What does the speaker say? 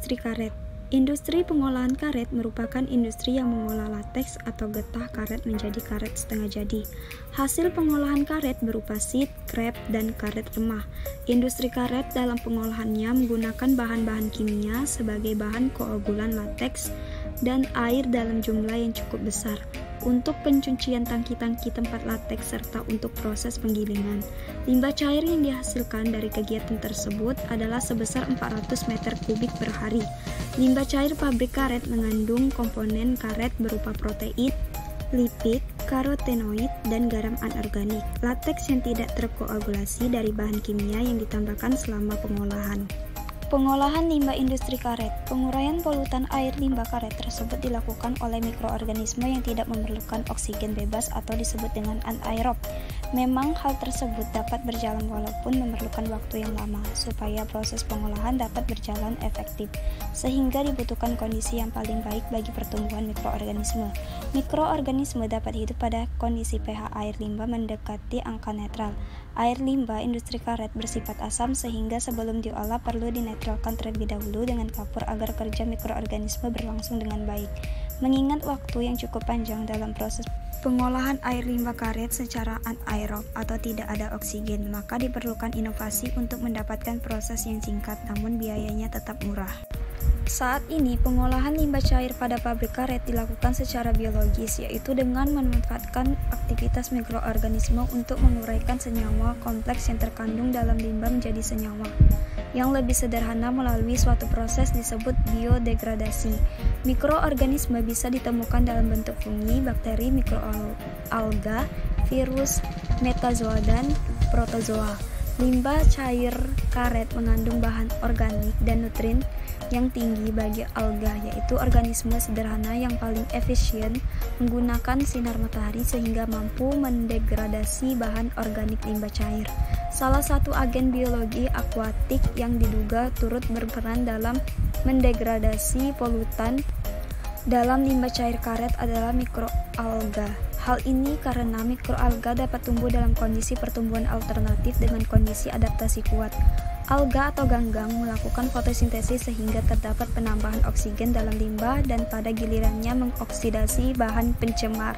industri karet. Industri pengolahan karet merupakan industri yang mengolah lateks atau getah karet menjadi karet setengah jadi. Hasil pengolahan karet berupa sheet, krep, dan karet remah. Industri karet dalam pengolahannya menggunakan bahan-bahan kimia sebagai bahan koagulan lateks dan air dalam jumlah yang cukup besar untuk pencucian tangki-tangki tempat lateks serta untuk proses penggilingan. Limbah cair yang dihasilkan dari kegiatan tersebut adalah sebesar 400 meter kubik per hari. Limbah cair pabrik karet mengandung komponen karet berupa protein, lipid, karotenoid, dan garam anorganik. Lateks yang tidak terkoagulasi dari bahan kimia yang ditambahkan selama pengolahan. Pengolahan limbah industri karet. Penguraian polutan air limbah karet tersebut dilakukan oleh mikroorganisme yang tidak memerlukan oksigen bebas atau disebut dengan anaerob. Memang hal tersebut dapat berjalan walaupun memerlukan waktu yang lama supaya proses pengolahan dapat berjalan efektif, sehingga dibutuhkan kondisi yang paling baik bagi pertumbuhan mikroorganisme. Mikroorganisme dapat hidup pada kondisi pH air limbah mendekati angka netral. Air limbah industri karet bersifat asam sehingga sebelum diolah perlu dinetralkan terlebih dahulu dengan kapur agar kerja mikroorganisme berlangsung dengan baik. Mengingat waktu yang cukup panjang dalam proses pengolahan air limbah karet secara anaerob atau tidak ada oksigen, maka diperlukan inovasi untuk mendapatkan proses yang singkat namun biayanya tetap murah. Saat ini, pengolahan limbah cair pada pabrik karet dilakukan secara biologis, yaitu dengan memanfaatkan aktivitas mikroorganisme untuk menguraikan senyawa kompleks yang terkandung dalam limbah menjadi senyawa yang lebih sederhana melalui suatu proses disebut biodegradasi. Mikroorganisme bisa ditemukan dalam bentuk fungi, bakteri, mikroalga, virus, metazoa, dan protozoa. Limbah cair karet mengandung bahan organik dan nutrien yang tinggi bagi alga, yaitu organisme sederhana yang paling efisien menggunakan sinar matahari sehingga mampu mendegradasi bahan organik limbah cair. Salah satu agen biologi akuatik yang diduga turut berperan dalam mendegradasi polutan dalam limbah cair karet adalah mikroalga. Hal ini karena mikroalga dapat tumbuh dalam kondisi pertumbuhan alternatif dengan kondisi adaptasi kuat. Alga atau ganggang melakukan fotosintesis sehingga terdapat penambahan oksigen dalam limbah dan pada gilirannya mengoksidasi bahan pencemar.